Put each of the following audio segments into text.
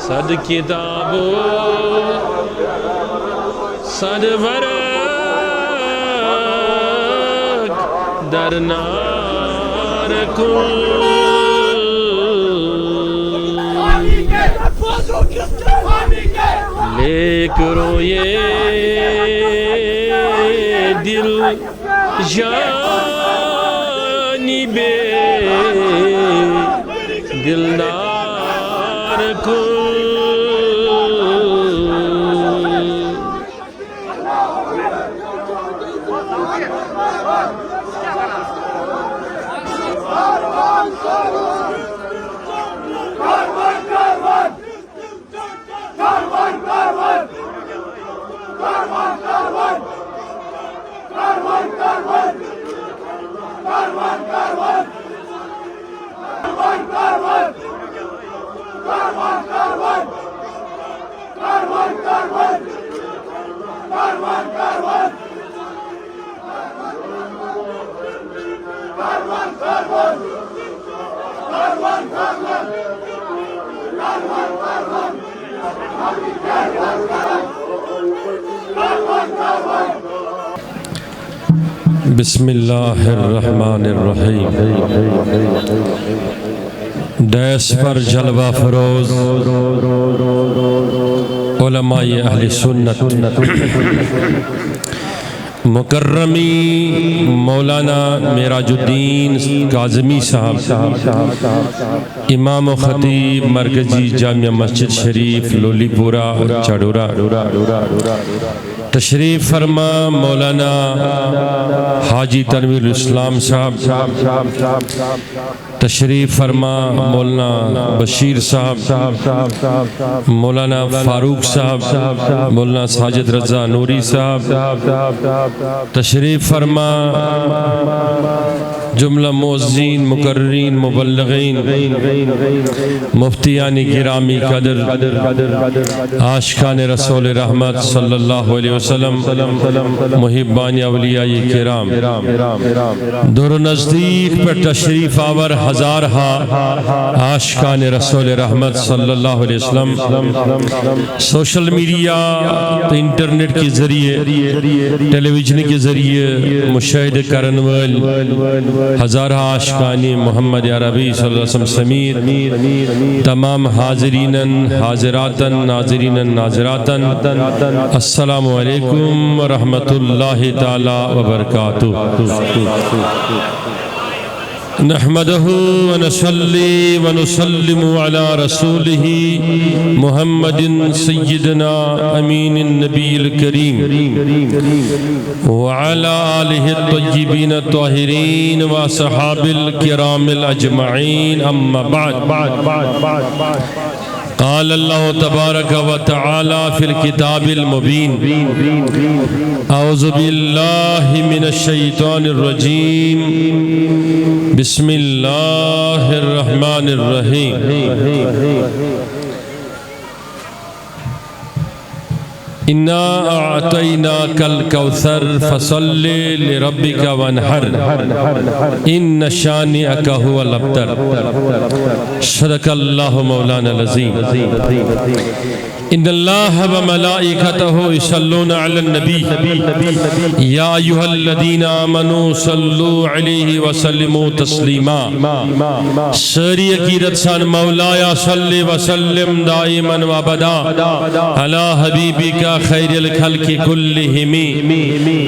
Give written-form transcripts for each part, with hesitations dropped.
صد کتابو صد ورق در نار کن لے کرو یہ دل جانب دلدار کن بسم اللہ الرحمن الرحیم ڈیس پر جلوہ فروز علماء اہل سنت مکرمی مولانا معراج الدین کاظمی صاحب امام و خطیب مرکزی جامعہ مسجد شریف لولی پورا چاڑورا تشریف فرما مولانا حاجی تنویر الاسلام صاحب تشریف فرما مولانا بشیر صاحب مولانا فاروق صاحب مولانا ساجد رضا نوری صاحب تشریف فرما جملہ موذین مقررین مبلغین مفتیان گرامی قدر عاشقان رسول رحمت صلی اللہ علیہ وسلم محبان اولیاء کرام دور و نزدیک پر تشریف آور ہزارہا عاشقان رسول رحمت صلی اللہ علیہ وسلم سوشل میڈیا انٹرنیٹ کے ذریعے ٹیلی ویژن کے ذریعے مشاہدہ کرن وال ہزارہ عاشقانی محمد عربی صلی اللہ علیہ وسلم سمیر تمام حاضرین حاضراتن ناظرین ناظراتن السلام علیکم ورحمۃ اللہ تعالی وبرکاتہ نحمده ونصلي ونسلم على رسوله محمد سيدنا أمين النبي الكريم وعلى آله الطيبين الطاهرين وصحاب الكرام الأجمعين أما بعد قال الله تبارك وتعالى في الكتاب المبين أعوذ بالله من الشيطان الرجيم بسم الله الرحمن الرحيم إنا أعطيناك الكوثر فصل لربك وانحر إن شانئك هو الأبتر صدق الله مولانا العظيم إن الله وملائكته يصلون على النبي يا أيها الذين آمنوا صلوا عليه وسلموا تسليما سری عقیدت سان مولایا صلی وسلم دائما وابدا على حبیبک خیر الخلق كلهم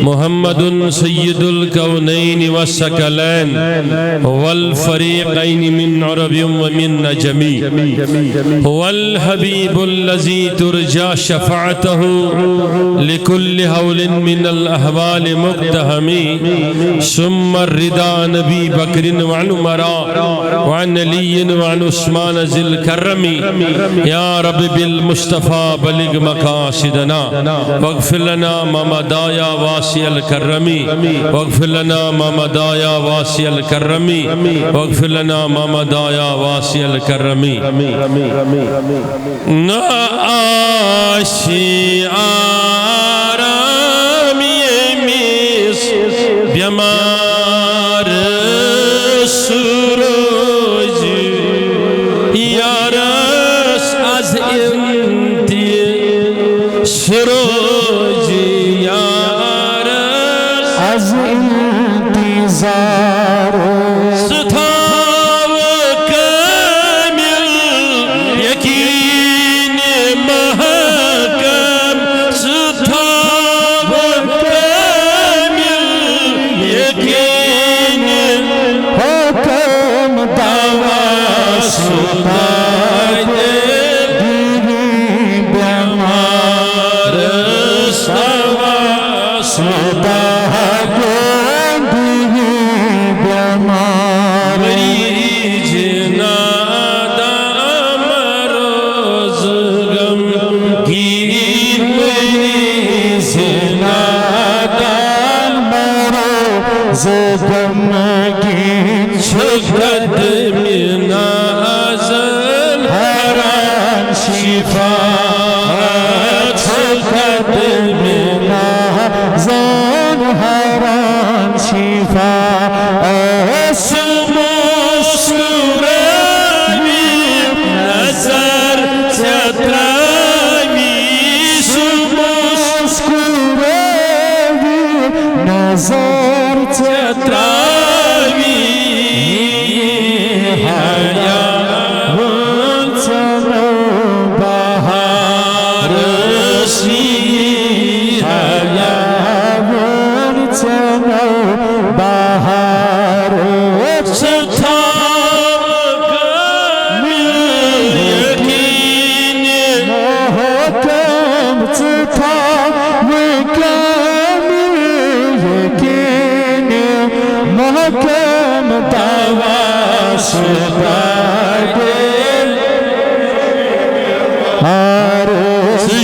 محمد سید الكونین والثقلین والفریقین من عرب ومن نجم هو الحبیب الذي ترجى شفاعته لكل هول من الأهوال مقتهم ثم الرضا نبي بكر وعن عمر وعن علي وعن عثمان ذي الكرم يا رب بالمصطفى بلغ مقاصدنا واغفر لنا ما مضى يا واسع الكرم واغفر لنا ما مضى يا واسع الكرم واغفر لنا ما مضى يا واسع الكرم آشی آرامی میس بیمار سروج یارس از سروج یارس از انتظار ستھاو کامل یقین محکم ستھاو کامل یقین حکم دعوی سدائی دیگی بیمار رستوا سدائی دیگی بیمار مریج نادا مروز غم گیر مریج نادا مروز غمگین شکرت من ازل حرام شفاعت شکرت من زن حرام شفاعت سمسکرامی نظر چترامی مسکراوی نظر چترامی حیات چنو بہار سی حیات چنو بہار ستھاو کامل یقین محکم ستھاو کامل یقین محکم دعوی سدائی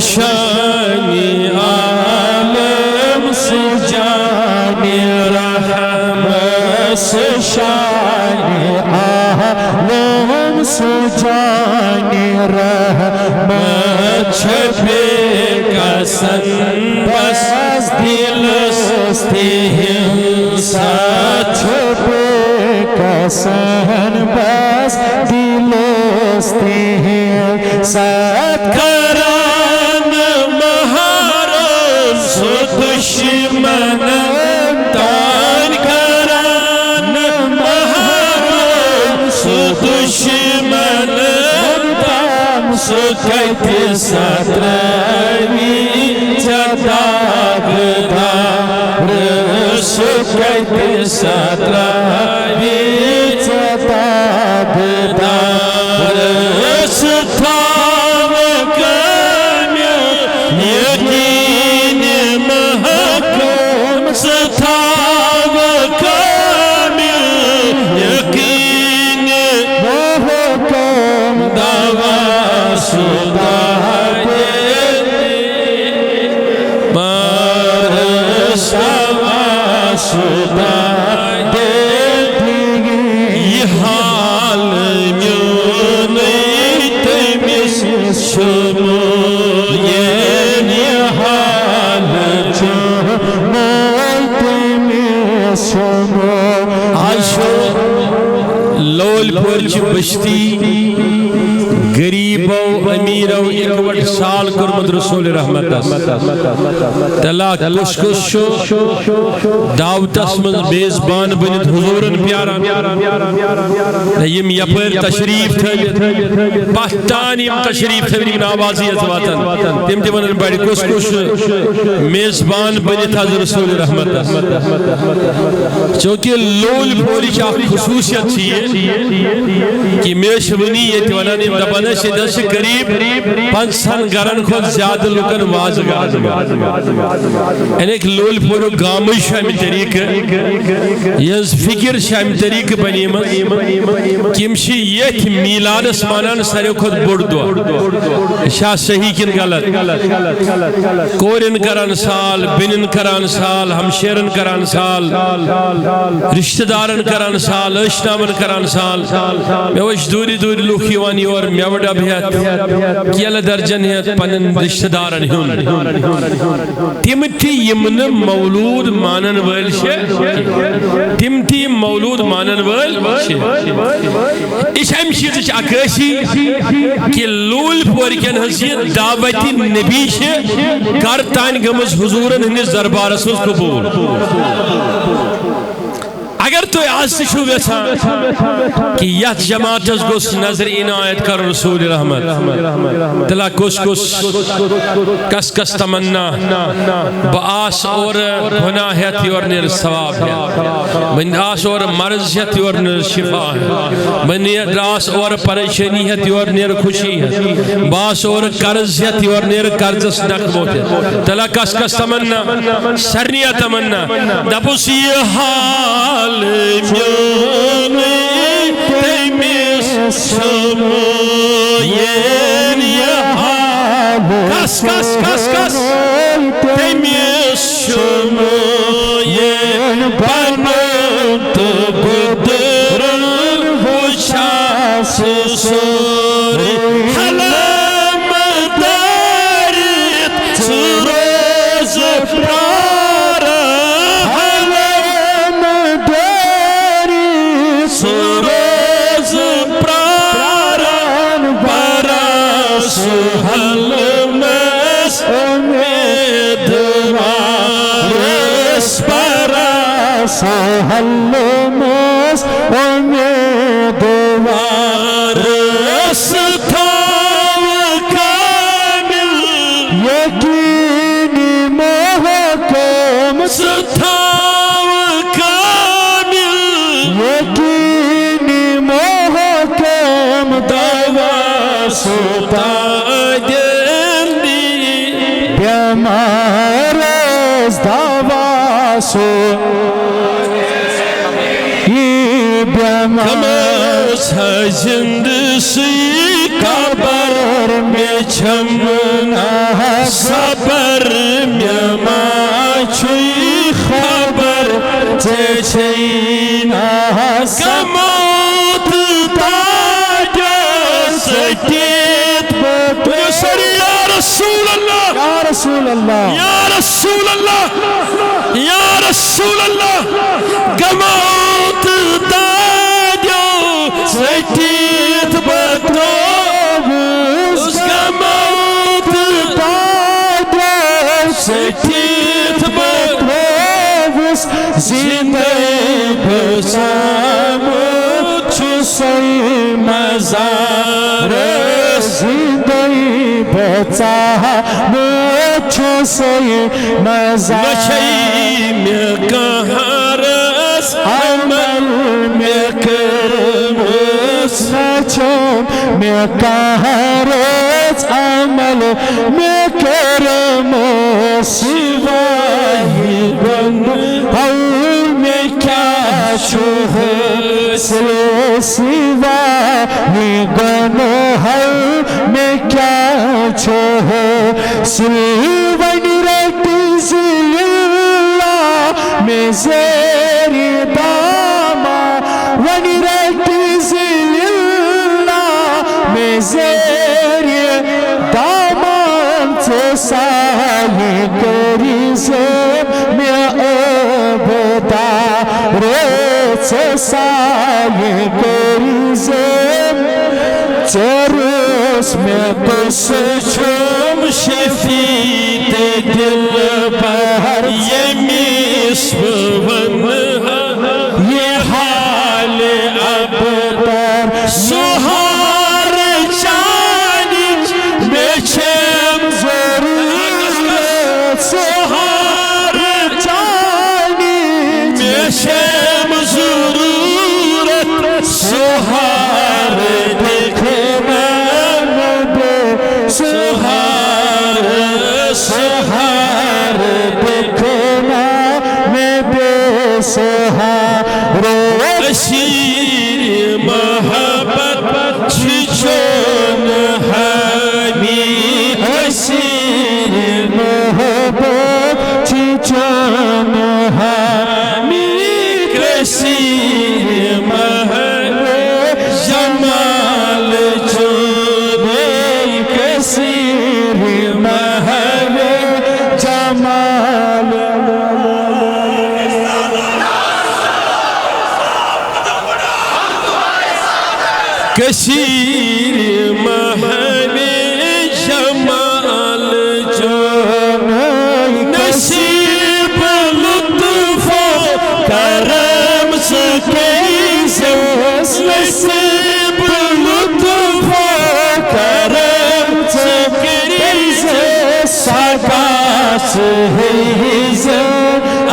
شانی عالم سجانی رحمت شان عالم سجانی رحمت چھپے کسن بس دل سستی ہنسا چھپے کسن بس دلستی ہیں ساتھ کران مہارت سو دشمن تان کران مہارت سو دشمن تان سو کت ستروی جداغ دار سو کت ستروی جداغ دار ستھاو کامل یقین محکم ستھاو کامل یقین محکم دعوی سدائی مارسوا سدائی یہ حال میونی تمیس شمو یہ حال آشو لول پورچ بشتی غریب و امیر و اکوٹ سال کرمد رسول رحمت تلا کش کش شو دعوت اسمد بیزبان بنت حضورن پیارا یم یپر تشریف تھا پہتان یم تشریف تھا لیکن آوازی ازواتن تم دیوانن بڑی کش کش میزبان بنت حضر رسول رحمت چونکہ لول پوری کیا خصوصیت تھی کہ میشونی یہ تیوانانی دبانا شدہ سے قریب 500 گرن خود زیادہ لکن وازگار ایک لول پورو گامی شامی طریق یہ فکر شامی طریق بنیم کمشی یہ میلاد اسمانان سارے خود بڑھ دو شاہ صحیح کن غلط کورن کران سال بنن کران سال ہمشیرن کران سال رشتہ دارن کران سال اشنامن کران سال میں وش دوری دوری لوخی وانی اور میوڑا بھیت کیل درجن ہے پنن رشتہ دارن ہون تیمتی یمن مولود مانن ول شے تیمتی مولود مانن ول شے اس ہم چیز اکیسی کہ لول پور کے ین حضیت دعوتی نبی کرتان گمز حضورن ہنس دربارس مز قبول اگر تو آج سے شو ویسا کہ یت جماعت گوس نظر عنایت کر رسول رحمت تلا کس کس تمنا باس اور گناہ ہے اور نیر ثواب ہے من آس اور مرض ہے اور نیر شفا ہے من آس اور پریشانی ہے اور نیر خوشی ہے باس اور قرض ہے اور نیر قرض نقمت ہے تلا کس کس تمنا سرنیا تمنا دبوس یہ حال کس کس کس کس تمیس شموین بنت بدرن وشاس سوری حلم دارت سروز پرارا حلم دارت سروز پرارا برس حلمس امیدوارس برس حلمس امیدوارس تھاو کامل یقینی محکم تھاو کامل یقینی محکم دوا ستا بیمارز دوا سو یہ بیمارز زند سی قبر میں چھمنا صبر میں ماچوی خبر چیچینا کموت تاجا سکیت بطر یا رسول اللہ یا رسول اللہ یا رسول اللہ یا رسول اللہ کموت تاجا سکیت بطر اس کموت تاجا سکیت بطر زندگی بسامت چوسی مزار زندگی بسامت چوسی مزار نشئی میں کہارس عمل میں کرمس نچم میں کہارس عمل میں کرمس سوائی بند حول میں کیا شوہ سوائی گناہ میں کیا چھوہ سلوانی رتی اللہ میں زیر داما ونی رتی اللہ میں زیر دامان تو سائی کری زیم میں عبدا روچ سائی کری زیم چروس میں بس چھم شفیت دل پر یہ مسون یہ حال ابتر سہار چانی میں چھم ضرورت سہار چانی میں چھم ضرورت سہار دیکھنا مدے سہار سہار دیکھنا میں بے سہار اسیر محبت چون ہمی اسیر محبت چچان ہمی کثیر محبت جمال چونے کثیر محبت جمال کثیر محبت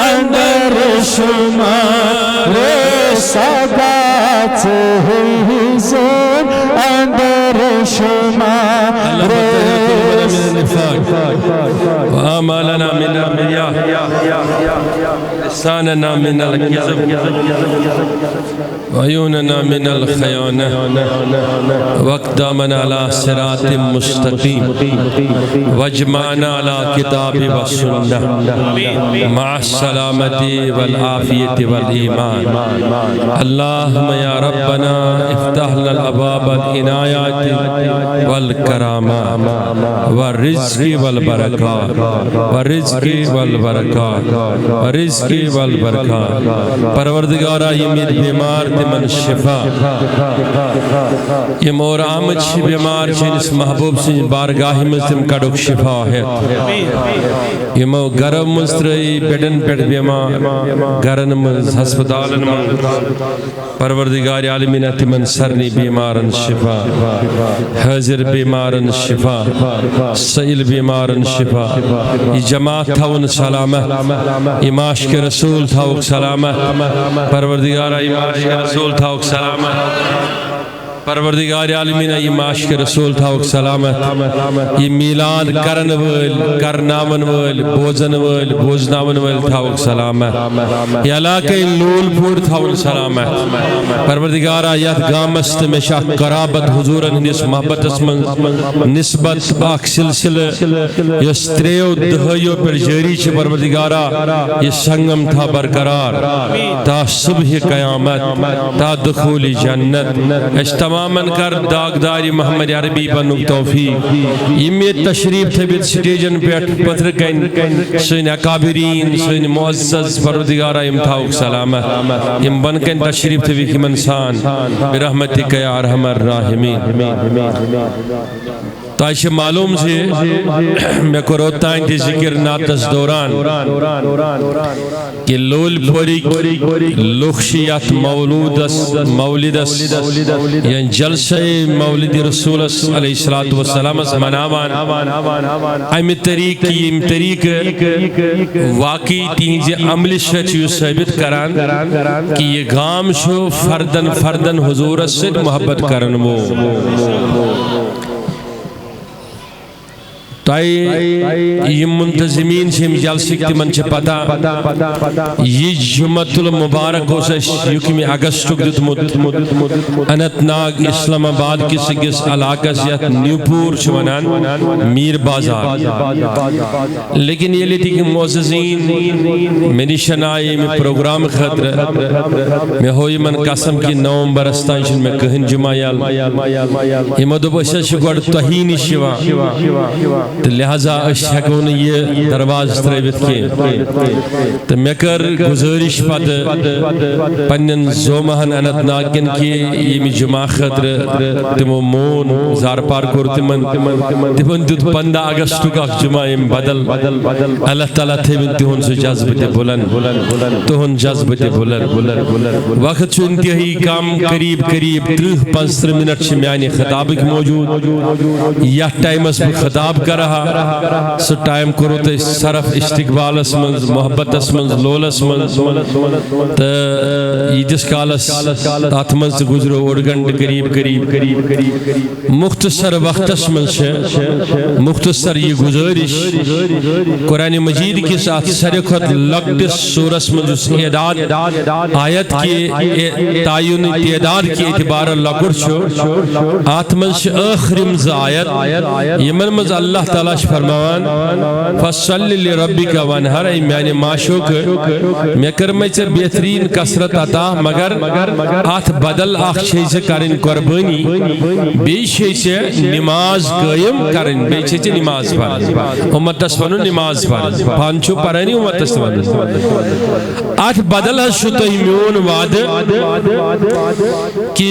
اندر شمار سادات اندر شمار وآمالنا من الرياء لساننا من الكذب وعيوننا من الخيانة واقدامنا على صراط مستقيم واجمعنا على كتاب والسنة مع السلامة والعافية والإيمان. اللهم يا ربنا افتح لنا الأبواب العنايات والكرامات والرزق والبركات پروردگارہ یہ میری بیمار تمن شفا یہ مور آمد چھ بیمار چنس محبوب سن بارگاہ میں تم کڑک شفا ہے یہ مو گرم مستری بیڈن پیٹ بیمار گرن مز ہسپتالن مز پروردگار عالمین تمن سرنی بیمارن شفا حاضر بیمارن شفا سئل بیمارن شفا یہ جماعت تھاون سلامت یہ معاشق رسول تھاوک سلامت پروردگار معاشق رسول تھاوک سلامت پروردگار عالمین یہ معاشق رسول تھاوک سلامت یہ میلاد کرن ول کرناون ول بوزن ول بوزناون ول تھاوک سلامت یہ علاقہ لول پور تھاون سلامت پروردگار یت گامس تمشا قرابت حضورن ہندس محبت اسمن نسبت اخ سلسلہ یس تریو دہیو پر جاری چھ پروردگارا یہ سنگم تھا برقرار تا صبح قیامت تا دخول جنت تماماً کر داغداری محمد عربی بنو توفیق یہ میں تشریف تھبیت سٹیجن پیٹ پترکن سن اکابرین سن معزز پروردگارہ امتحاؤک سلامت ام بنکن تشریف تھبیت منسان برحمتک یا ارحم الراحمین. تائش معلوم سے میں کو روتا انتی ذکر ناتس دوران کہ لول پوری لخشیت مولدس یعنی جلسہ مولد رسول علیہ السلام مناوان امی طریق واقعی تینجی عمل شچیو ثابت کران کہ یہ گام شو فردن حضور سے محبت کرن وہ یہ منتظمین سے جلسک تمن چھ پتا یہ جمعۃ المبارک ہو سے یکمی اگست دتمت انت ناگ اسلام آباد کس علاقہ سے نیوپور چونان میر بازار لیکن یہ لیتی کہ معززین میں نشن آئی میں پروگرام خطر میں ہوئی من قسم کی نومبر استانشن میں کہن جمعہ یہ مدو بشت شکوڑ تہینی شوا لہذا اشتاکون یہ درواز تریبت کی تو میں کر گزارش پت پنن زومہن انت ناکن کی یہ جمعہ خطر تمو مون زار پار کور تمن دود 15 اگست کا جمعہ بدل اللہ تعالیٰ تھیبن تہن سے جذبت بلند تہن جذبت بلند وقت چو انتہائی کام قریب 30-35 منٹ سے میانی خطاب کی موجود یا ٹائم اس میں خطاب کر رہا سو ٹائم کرو تے صرف استقبال اسمنز محبت اسمنز لول اسمنز تا یہ جس کالس آتمنز گزرو اڑگنڈ قریب مختصر وقت اسمنز مختصر یہ گزارش قرآن مجید کے ساتھ سرکت لگت سورہ اسمنز اعداد آیت کی تعین تعداد کی اعتبار لگر چھو آتمنز آخر مز آیت یمن مز اللہ تعالیٰ فرماوان فصلی لربک وانہر میانی معشوق میں کرمائی سے بہترین کسرت عطا مگر آت بدل آخ شئی سے کرن قربانی بی شئی سے نماز قائم کرن بی شئی سے نماز پر امت تسفنو نماز پر پانچو پرانی امت تسفنو آت بدل ہے شتہمیون وعد کہ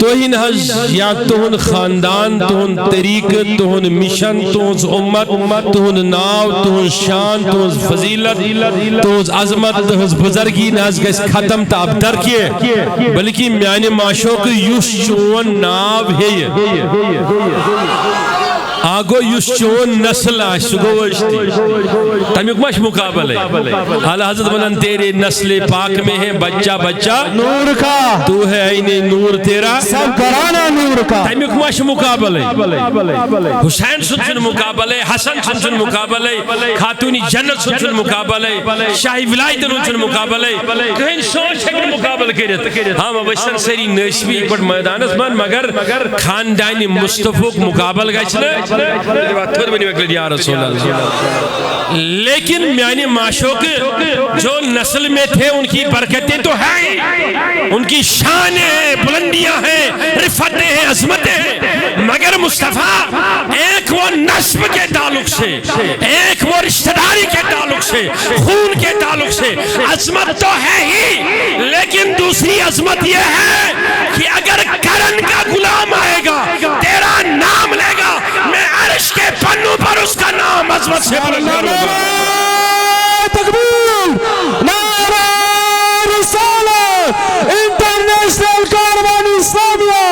توہین حج یا توہن خاندان توہن طریق توہن مشن توہن امت توہن ناو توہن شان توہن فضیلت توہن عظمت توہن بزرگی ناز گیس ختم تا اب در کیے بلکہ میانے معشوق یوش چون ناو ہے آگو یس چون نسل آش سگو وشتی تمیک مش مقابل ہے اعلی حضرت ونن تیرے نسل پاک میں ہے بچہ بچہ نور کا تو ہے عین نور تیرا سب گھرانہ نور کا تمیک مش مقابل ہے حسین سن مقابل ہے حسن سن مقابل ہے خاتونی جنت سن مقابل ہے شاہی ولایت سن مقابل ہے کہیں سوچ ہے مقابل کرت ہاں ویسن سری نسبی بڑ میدانس من مگر خاندان مصطفی مقابل گچھنا تھوڑ بنی وکل یا رسول اللہ لیکن میانی معشوق جو نسل میں تھے ان کی برکتیں تو ہیں ان کی شان ہیں بلندیاں ہیں رفتیں ہیں عظمتیں ہیں مگر مصطفیٰ ایک وہ نسب کے تعلق سے ایک وہ رشتہ داری کے تعلق سے خون کے تعلق سے عظمت تو ہے ہی لیکن دوسری عظمت یہ ہے کہ اگر کرن کا غلام آئے گا تیرا نام لے گا میں عرش کے پنوں پر اس کا نام عظمت سے بلند کروں گا تکبیر نعرہ رسالت انٹرنیشنل کاروان اسلامیہ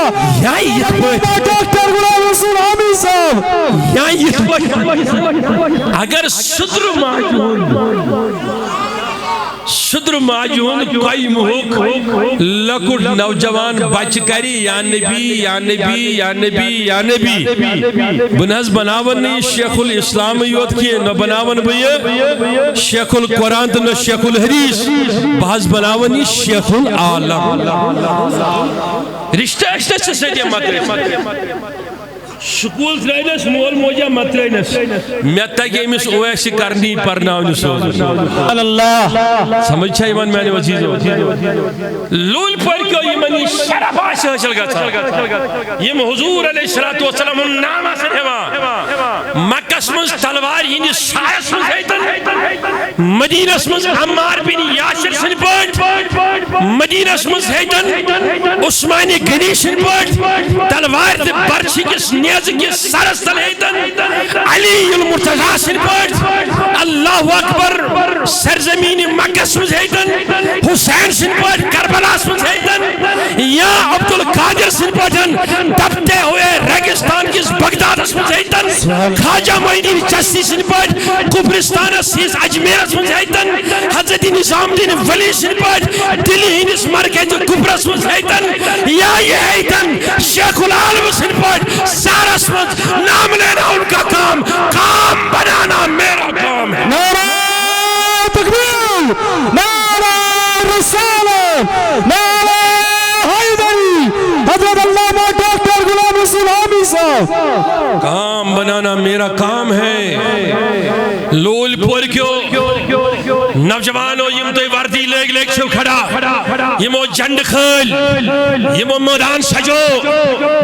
ڈاکٹر غلام رسول حامد صاحب اگر صدر ماجون کوئی محوک لکڑ نوجوان بچ کری یا نبی یا نبی یا نبی یا نبی بنہز بناون نہیں شیخ الاسلام یوت کیے نہ بناون بھئی شیخ القرآن تو نہ شیخ الحدیث بہز بناون نہیں شیخ العالم رشتہ اشتہ سے سجے مطرح سکول ترائنس مول موجہ مطرینس میں تک امس اویسی کرنی پرناونی سوز اللہ سمجھا ایمان میں نے وزیز لول پر کیوں ایمانی شرف آشی حشل گا تھا یہ حضور علیہ السلام نام آسن ہے مکس منز تلوار ہی سایس منز حیدن مدینس منز عمار بن یاسر سن پوٹ مدینس منز حیدن عثمانی غنی سن پوٹ تلوار دے برچی کس نیاز کس سرستل حیدن علی المرتضی سن پوٹ اللہ اکبر سرزمین مکس منز حیدن حسین سن پوٹ کربلا منز حیدن یا عبدالقادر سن پوٹن دبتے ہوئے ریگستان کس بغداد منز حیدن خواجہ معین چشتی سن پوٹ قبرستان سیز اجمیر منز حیدن حضرت نظام الدین ولی سن پوٹ دلی ہنس مرکز قبرس منز حیدن یا یہ حیدن شیخ العالم سن پوٹ سارس منز نام لینا ان کا کام بنانا میرا کام ہے نعرہ تکبیر نعرہ رسالت نعرہ حیدری حضرت علامہ ڈاکٹر غلام رسول حامد صاحب کام بنانا میرا کام ہے لول پور کیوں نوجوانوں یم تو وردی لیگ لیگ شو کھڑا یمو جنڈ خل یمو میدان سجو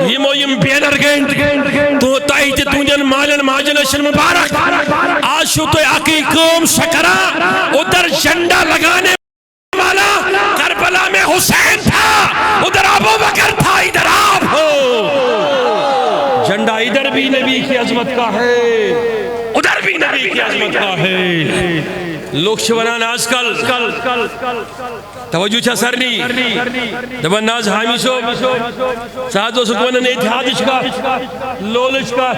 یمو یم بینر گنڈ تو تائیت تونجن مالن ماجن اشن مبارک آج شو تو اکی قوم شکرا ادھر جنڈا لگانے والا کربلا میں حسین تھا ادھر ابو بکر تھا ادھر آپ ہو جنڈا ادھر بھی نبی کی عظمت کا ہے ادھر بھی نبی کی عظمت کا ہے لوگ شونان آج کل توجہ چھا سرنی دبا ناز حامی سو ساتھ و سکونن اتحادش کا لولش کا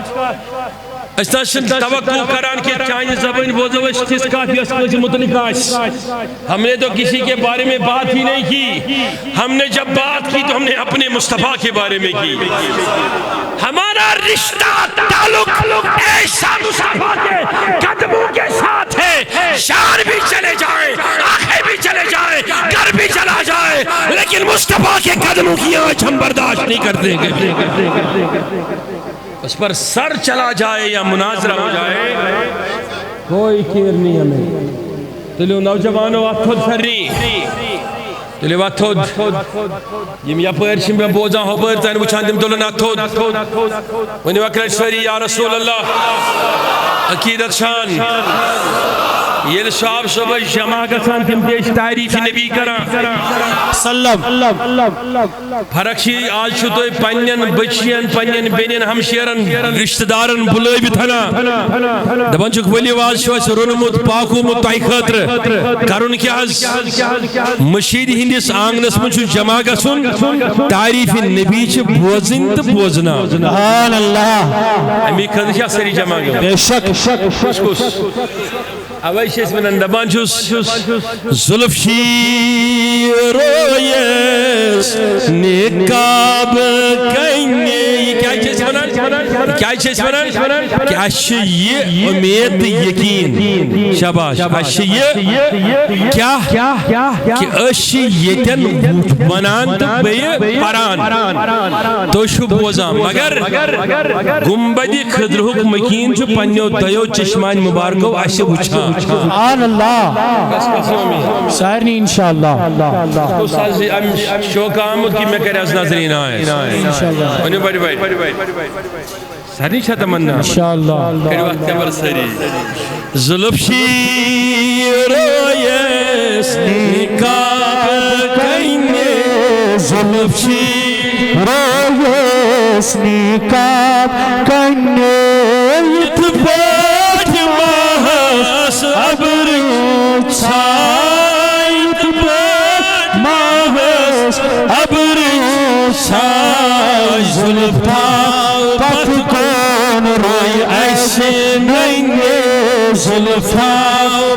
استاشن توقع کران کے چاہیے زبان بوزوش کس کافی اسکلج متعلق آس ہم نے تو کسی کے بارے میں بات ہی نہیں کی ہم نے جب بات کی تو ہم نے اپنے مصطفیٰ کے بارے میں کی ہمارا رشتہ تعلق ایسا مصطفیٰ کے قدموں کے ساتھ ہے شان بھی چلے جائیں آنکھیں بھی چلے جائیں گھر بھی چلا جائے لیکن مصطفیٰ کے قدموں کی آنچ ہم برداشت نہیں کر دیں گے اس پر سر چلا جائے یا مناظرہ ہو جائے کوئی کیر نہیں ہمیں تلیو نوجوانوں اتھود فرنی تلیو اتھود یم یا پرشن میں بوزا ہو پر تین بچان دم دولن اتھود ونی وکرش فری یا رسول اللہ عقیدت شان یہ صاحب صبح جمع گژھان تم تیش تعریف نبی کران سلم فرق چھ آج چھو تو پنن بچین پنن بینن ہمشیرن رشتہ دارن بلائیت ہنا دپان چھک ولی واز چھو اس رونمت پاکومت تہ خاطر کرن کیا مشید ہندس آنگنس من چھو جمع گژھن تعریف نبی چھ بوزن تو بوزنا سبحان اللہ امی خاطر چھا سری جمع گژھن بے شک اوے چھس ونان دپان چھس زلفشی رویس نقاب کنے کیا چھس ونان کیا چھ یہ امید یقین شاباش اش یہ کیا کہ اش یتن ونان تو بیہ پران تو چھو بوزان مگر گنبد خضرہک مکین چھو پنیو دیو چشمان مبارکو اش وچھان سبحان اللہ سارنی انشاءاللہ شوق آمد کی میں کرے از ناظرین آئے انہوں بڑی ساری چھا تمنا انشاءاللہ کڑی وقت کبر ساری زلفشی رویس نکاب کئینے زلفشی رویس نکاب کئینے اتباٹ ماہس عبر چھائی اتباٹ ماہس عبر چھائی زلفتا پت کون روی ایسے نئینے زلفتا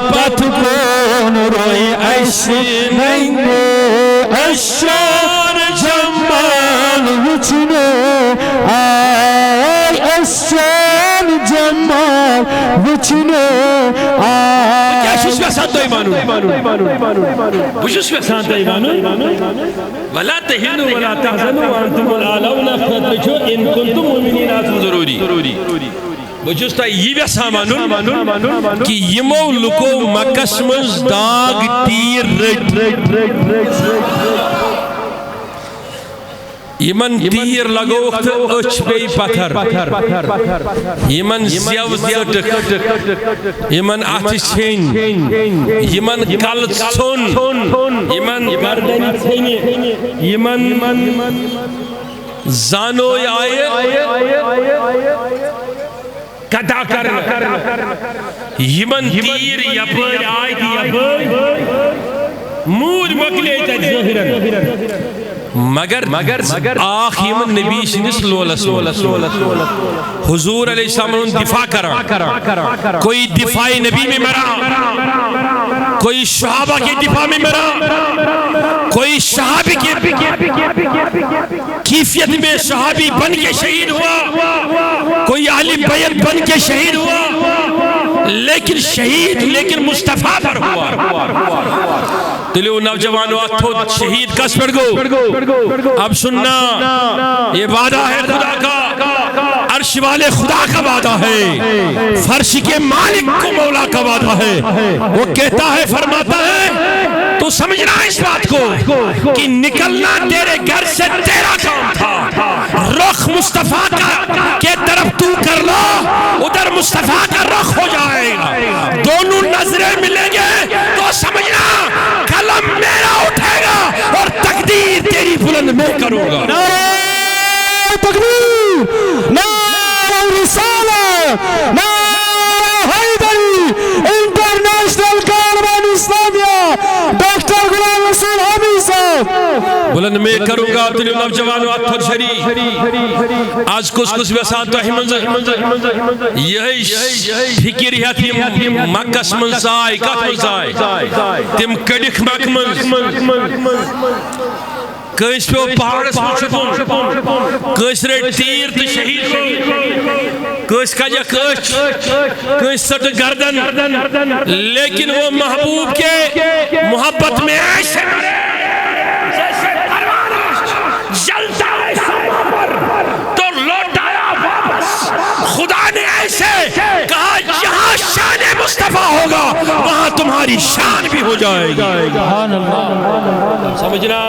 پت کون روی ایسے نئینے اشار جمال وچنے آئی اشار جمال وچنے آئی کیا شش ویسان تو ایمانو بشش ویسان تو ایمانو ولا تہنو ولا تحزنو وانتم العالون خطرچو ان کنتم مومنین آتم ضروری بچوس تا یہ ویسا مانون کہ یمو لکو مکس مز داغ تیر رٹ یمن تیر لگوخت اچھ بے پتھر یمن زیو زیٹک یمن آتش چھین یمن کل سن یمن گردن چھین یمن زانو آئے کدا کرنا یمن تیر یپر آئی دی یپر مود مکلے تا ظہرن مگر آخ یمن نبی سنس لولس حضور علیہ السلام دفاع کرا کوئی دفاع نبی میں مرا کوئی صحابہ کے دفاع میں مرا کوئی صحابی کی کیفیت میں صحابی بن کے شہید ہوا کوئی اہل بیت بن کے شہید ہوا لیکن مصطفیٰ پر ہوا تلیو نوجوانو اتھو شہید کس پر گو اب سننا یہ وعدہ ہے خدا کا عرش والے خدا کا وعدہ ہے فرش کے مالک کو مولا کا وعدہ ہے وہ کہتا ہے فرماتا ہے تو سمجھنا اس بات کو کہ نکلنا تیرے گھر سے تیرا کام تھا رخ مصطفیٰ کا کے طرف تو کر لو ادھر مصطفیٰ کا رخ ہو جائے گا دونوں نظریں ملیں گے تو سمجھنا قلم میرا اٹھے گا اور تقدیر تیری بلند میں کروں گا نعرہ تکبیر نعرہ رسالہ نعرہ حیدری انٹرنیشنل کاروان اسلامیہ ڈاکٹر غلام رسول حامی صاحب بلند میں کروں گا تلیو نوجوانو اتھر شریف آج کس ویسان تو احمد یہی فکر ہے تیم مکس من زائی کت من زائی تیم کڑک مک من کس پہ پہاڑس مچھپن کس ریٹ تیر تو شہید کس کجا کس سٹ گردن لیکن وہ محبوب کے محبت میں ایسے جیسے پروانہ جلتا ہے سما پر تو لوٹایا واپس خدا نے ایسے کہا جہاں شان مصطفیٰ ہوگا وہاں تمہاری شان بھی ہو جائے گی سمجھنا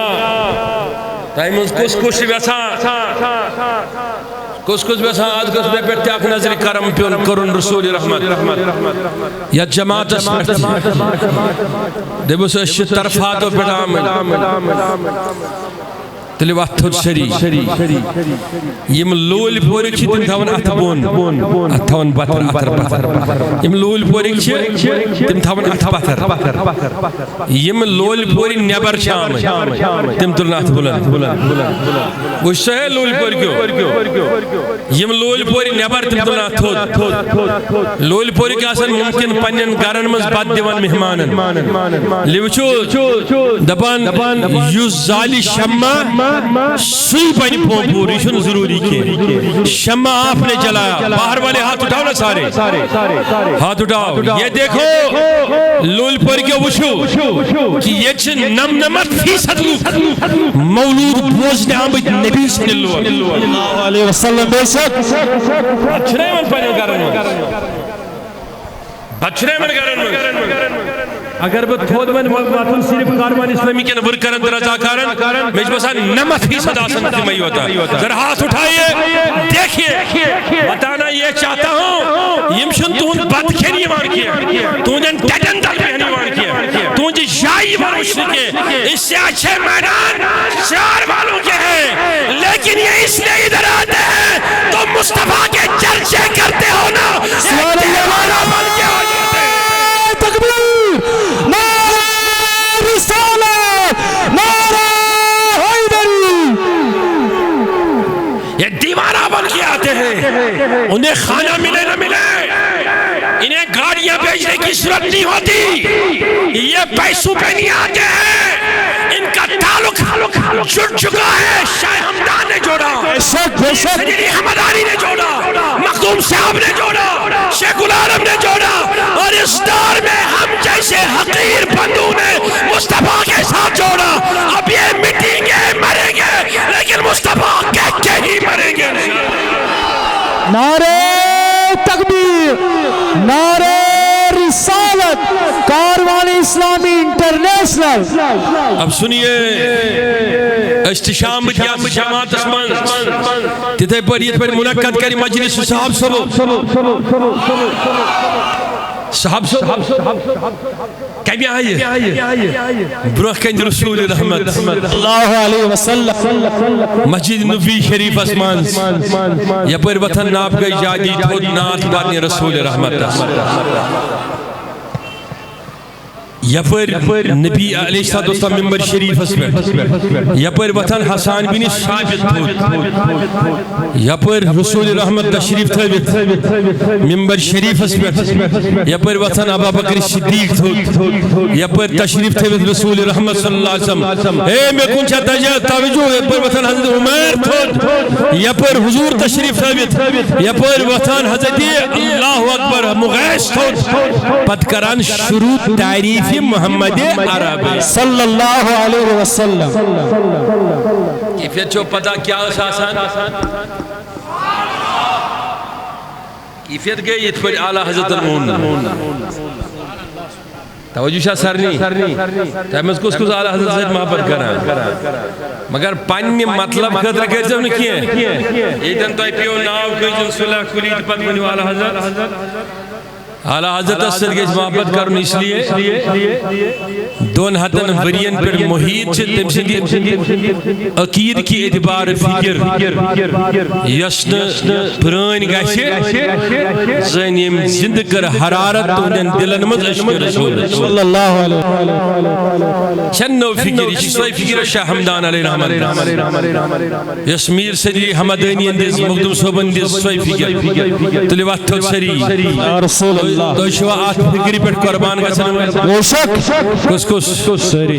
تائمز کس ویسا کس بس آج کس بے پیٹ تیاک نظر کرم پیون کرن رسول رحمت یا جماعت اسمت دے بس اشی طرفاتو پیٹ آمد تلی وقت سری یم لول پورک چھ تم تھاون اتھ تھاون پتھر یم لول پورک چھ تم تھاون اتھ پتھر یم لول پوری نیبر چھ آمد تم تلن اتھ بلند وش سہ لول پورکیو یم لول پوری نیبر تم تلن اتھ تھود لول پورک آسن ممکن پنن گرن مز بد دیوان مہمانن لیوچو دپان یس زالی شمع سوئی بنی پوپور یہ ضروری کی شمع آپ نے جلایا باہر والے ہاتھ اٹھاؤ نا سارے ہاتھ اٹھاؤ یہ دیکھو لول پور کے وشو کہ یہ چھ 99% مولود بوزن آمد نبی صلی اللہ علیہ وسلم بے شک بچنے من پہنے گرن اگر بہت خود من واتن صرف کاروان اسلامی کے نبر کرن درجہ کارن میں بسان 99% آسن تیمائی ہوتا ذرا ہاتھ اٹھائیے دیکھئے بتانا یہ چاہتا ہوں یمشن تون بد کھینی وان کیا تون جن ٹیٹن دل پہنی وان کیا تون جن شائی وروشن کے اس سے اچھے میدان چار والوں کے ہیں لیکن یہ اس لئے ادھر آتے ہیں تم مصطفیٰ کے چرچے کرتے ہو نا ایک دیوانا بن کے ہو جاتے ہیں تکبیر نعرہ رسالت نعرہ حیدری یہ دیوانہ بن کے آتے ہیں انہیں کھانا ملے نہ ملے انہیں گاڑیاں بیچنے کی صورت نہیں ہوتی یہ پیسوں پہ نہیں آتے ہیں ان کا تعلق جڑ چکا ہے شاہ حمدان نے جوڑا سجدی حمدانی نے جوڑا مخدوم صاحب نے جوڑا شیخ العالم نے جوڑا اور اس دور میں ہم جیسے حقیر بندوں نے مصطفیٰ کے ساتھ جوڑا اب یہ مٹیں گے مریں گے لیکن مصطفیٰ کہہ کے ہی مریں گے نعرہ تکبیر نعرہ رسالت کاروان اسلامی انٹرنیشنل اب سنیے اشتشام بجیات جماعت اسمان تیتے پر یہ پر منعقد کری مجلس صاحب کمی آئیے بروح کنج رسول رحمت اللہ علیہ وسلم مسجد نبی شریف اسمان یا پر وطن ناپ گئی جاگی تھود نات بارنی رسول رحمت یا پر نبی علیہ السلام ممبر شریف اسپر یا پر وطن حسان بن ثابت تھود یا پر رسول رحمت تشریف تھود ممبر شریف اسپر یا پر وطن ابا بکر صدیق تھود یا پر تشریف تھود رسول رحمت صلی اللہ علیہ وسلم اے میں کنچا توجہ یا پر وطن حضرت عمر تھود یا پر حضور تشریف تھود یا پر وطن حضرت اللہ اکبر مغیث تھود پت کران شروع تعریف محمد عربی صلی اللہ علیہ وسلم کیفیت چھو پتا کیا آسان کیفیت گئی یہ پر اعلیٰ حضرت المون توجہ شاہ سرنی تیمز کس اعلیٰ حضرت سے محبت کرنا مگر پانی مطلب خطرہ کہتے ہیں انہیں کیے ایدن تو پیو ناو کجن صلح کلید پت منیو اعلیٰ حضرت اعلیٰ حضرت اصل کے محبت کرن اس لیے دون حتن ورین پر محیط سے تم سے عقید کی اعتبار فکر یسن پران گاشے زنیم زند کر حرارت انہیں دلن مز عشق رسول صلی اللہ علیہ وسلم چنو فکر اسی سوئی فکر شاہ حمدان علیہ رحمت یس میر صدی حمدانی اندیز مقدم صحب اندیز سوئی فکر تلیوات تو سری رسول اللہ تو شوا آت فکری پر قربان کا سنم کس سری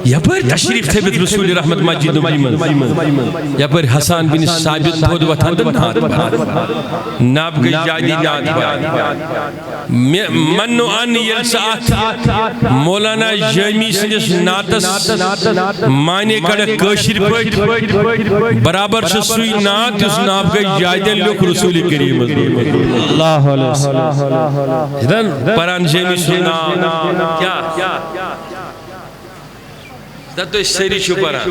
یا پر تشریف تھے بیت رسول رحمت مجید نبی یا پر حسان بن ثابت تھود وطن نات بات ناب گئی جادی نات بات منو ان یلسات مولانا جامی سنجس ناتس مانے کڑک کشر پٹ برابر سسوی نات اس ناب گئی جادی لوک رسول کریم اللہ علیہ وسلم ادھن پران جیمی سنا کیا تو اس سری چھو پران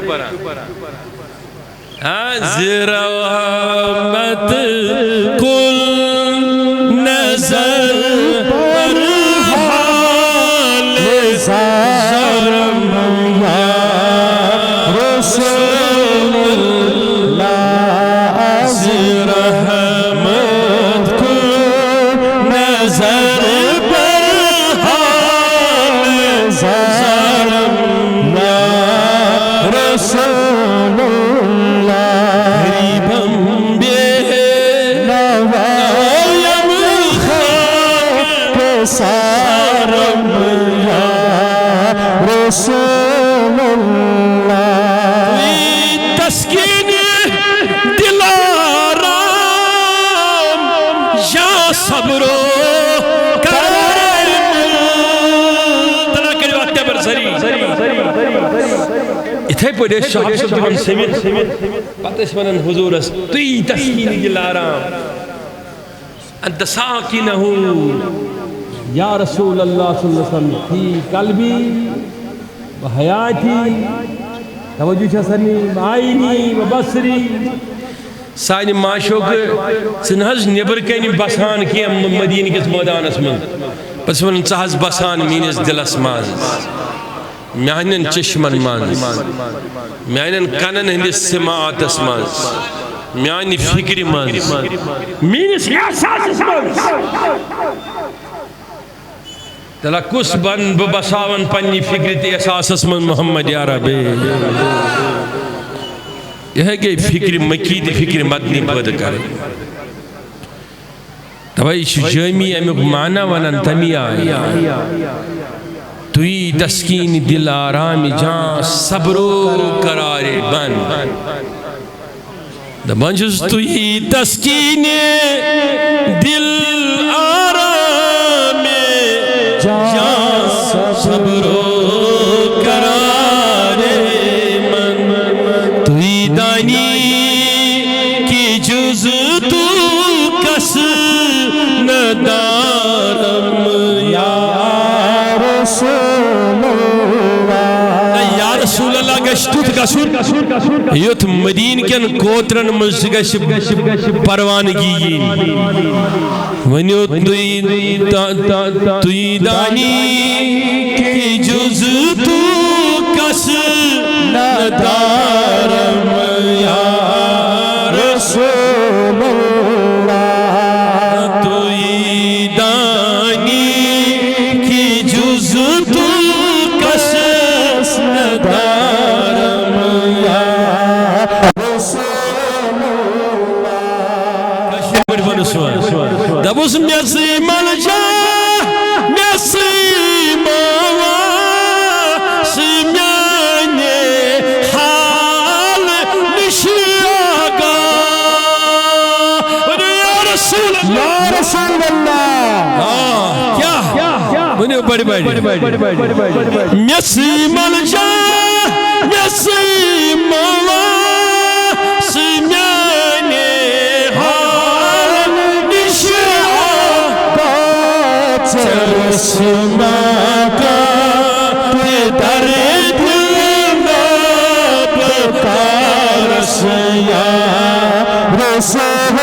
رحمت کل نظر پر حال زارم یا رسول اللہ رحمت کل نظر پر حال زارم یا رسول غریبم بے نوایم خاک سارم یا رسول اللہ تسکین دل آرام یا صبر و قرار تلا کرو آتے پر سری اتھے پڑے شاہب صاحب ہم سمت پتہ اس منن حضور اس توی تسکین دل آرام انت ساکنہ یا رسول اللہ صلی اللہ علیہ وسلم فی قلبی و حیاتی توجہ چھسنی و آئینی و بصری سانی معاشوق سنہز نبر کینی بسان کیا مدینہ کس میدان اسمان پس من چہز بسان مینس دلس ماز میانن چشمن ماز میانن کنن ہندس سماعت اسمان میانی فکری ماز مینس احساس اسمان تلا کس بن ببساون پنی فکرت احساس اسمان محمد یا ربی یہ ہے کہ فکر مکید فکر مدنی پد کرے توائی جامی امیق معنی ونن تمی آئی توی تسکین دل آرامی جان صبر و قرار بن دبانجز توی تسکین دل آرامی جان صبر و قرار من توی دانی کی جز تو کس ندارم یا رسول اللہ یا رسول اللہ گشتوت گسور یوت مدین کن کوترن مزگش پروانگی ونیو توی دانی کی جز تو کس ندارم یا رسول اللہ توی دانی کی جز تو کس ندارم یا رسول اللہ دبوس میسی ملجا میسی موا سمیانے حال نشیاگا یا رسول اللہ کیا انہیں بڑی میسی ملجا میسی موا سمیانے حال نشیاگا چرسنا کا در دل ناب کارس یا رسول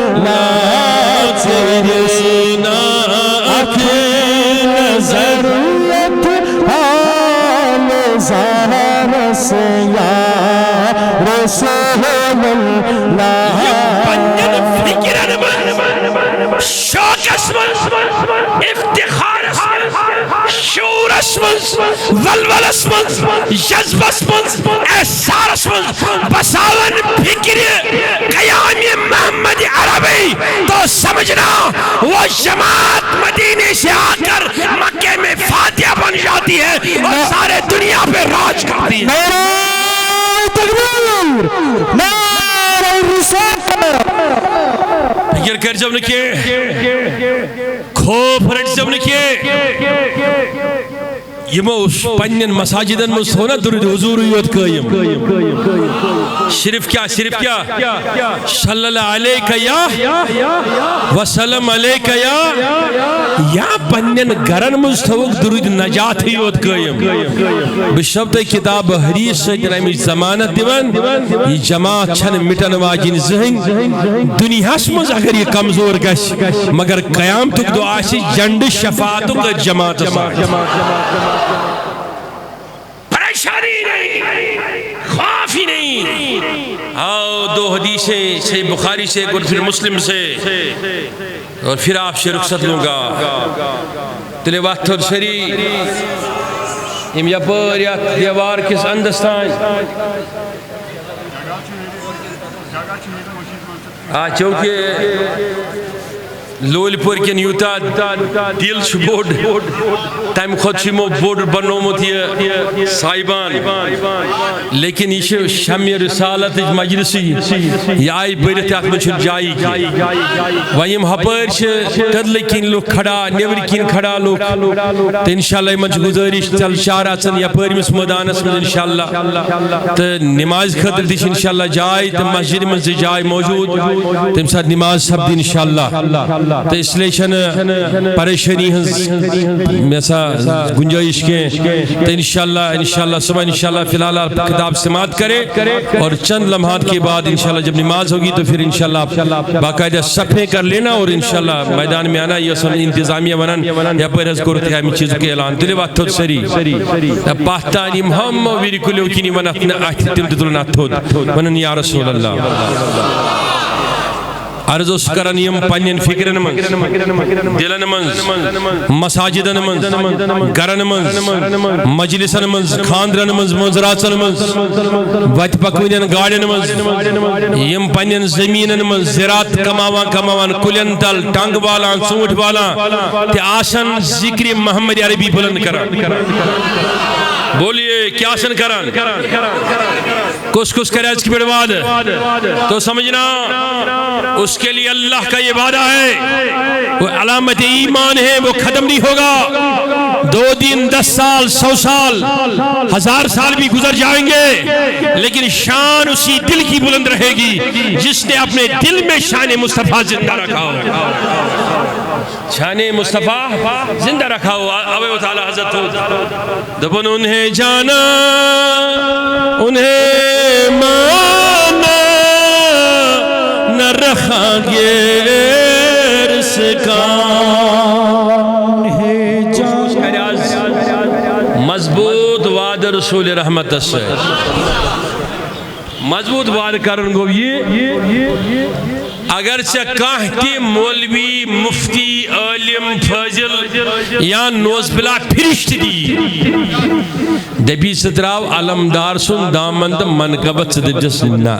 اللہ تیرسنا اکھی نظرت حال زہرس یا رسول اللہ یہ بنجن فکرن شوق اسمن افتخار اسمن شعور اسمن ولول اسمن جذب اسمن احسار اسمن بساون فکر قیام محمد عربی تو سمجھنا وہ جماعت مدینے سے آ کر مکہ میں فاتحہ بن جاتی ہے اور سارے دنیا پہ راج کرتی ہے نعرہ تکبیر نعرہ رسالت فکر کر جب نکے خوف رٹ جب نکے یہ اس پنین مساجدن میں سونا درود حضور یوت قائم شرف کیا صلی اللہ علیہ یا وسلم علیہ یا یا پنن گرن مز تھوک درود نجات یوت قائم بشبت کتاب حدیث سۭتۍ امِچ ضمانت دِوان یہ جماعت چھن مٹن واجن زہن دنیاس مز اگر یہ کمزور گژھِ مگر قیامتک دۄہ آسہِ جنڈ شفاعتک جماعت پریشانی نہیں خوف ہی نہیں آؤ دو حدیثیں صحیح بخاری سے اور پھر مسلم سے اور پھر آپ سے رخصت لوں گا تلے وقت اور شری ام یپر یا دیوار کس اندستان چونکہ لول پور کن یوتا دل چھ بوڑ تم خود چھ بوڑ بنومت یہ سائبان لیکن یہ شمع رسالت مجلسی یہ آئی برت ات من جائی ویم ہپر کدل کن لوگ کھڑا نیبر کن کھڑا لوگ تو انشاءاللہ من گزارش چل شار اچن یپرمس میدانس من انشاءاللہ تو نماز خاطر تہ انشاءاللہ جائے تو مسجد من جائے موجود تم ساتھ نماز سپد انشاءاللہ تو اس لیے چھن پریشانی میسا گنجائش کے تو انشاءاللہ صبح انشاءاللہ فی الحال آپ کتاب سماعت کرے اور چند لمحات کے بعد انشاءاللہ جب نماز ہوگی تو پھر انشاءاللہ باقاعدہ صفحے کر لینا اور انشاءاللہ میدان میں آنا یہ سن انتظامیہ ونن یا پر از کرتے ہیں ہمیں چیزوں کے اعلان تلے وقت تھوڑ سری پاہتانی ہم ویری کلیو کنی ونن آہتی تل دلنا تھوڑ ونن یا رسول اللہ عرض اس کرن یم پنین فکرن من دلن من مساجدن من گرن من مجلسن من خاندرن من منظراتن من وت پکوینن گاڑین من یم پنین زمینن من زراعت کماوان کلین تل ٹنگ والان ژوٗنٛٹھۍ والان تے آسن ذکر محمد عربی بلند کران بولیے کیا آسن کران کس کرے اس کی بڑواد تو سمجھنا اس کے لیے اللہ کا یہ وعدہ ہے وہ علامت ایمان ہے وہ ختم نہیں ہوگا 2 دن 10 سال 100 سال 1000 سال بھی گزر جائیں گے لیکن شان اسی دل کی بلند رہے گی جس نے اپنے دل میں شان مصطفیٰ زندہ رکھا ہو شان مصطفیٰ زندہ رکھا ہو اوہ تعالی حضرت ہو دبن انہیں جانا انہیں مانا نہ رکھا غیر سے کام مضبوط وعد رسول رحمت سے مضبوط وعد کرن گو یہ اگرچہ کانتی مولوی مفتی عالم فاضل یا نوز بلا پھرشت دی دبی ستراو علمدار سن دامند منقبت صدجس نا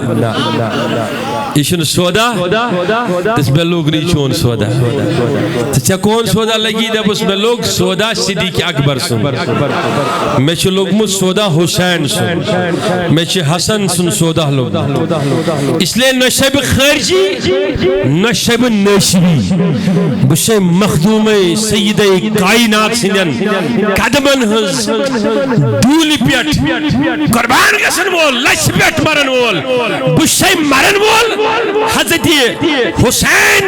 ایشن سودا تس میں لوگ ریچون سودا تچا کون سودا لگی دب اس میں لوگ سودا صدیق اکبر سن میں چھ لوگ مجھ سودا حسین سن میں چھ حسن سن سودا لوگ اس لئے نشب خارجی نشب نشبی بشے مخدوم سید کائنات سنن قدمن ہز دولی پیٹ قربان گسن وول لش پیٹ مرن وول بشے مرن وول حضرت حسین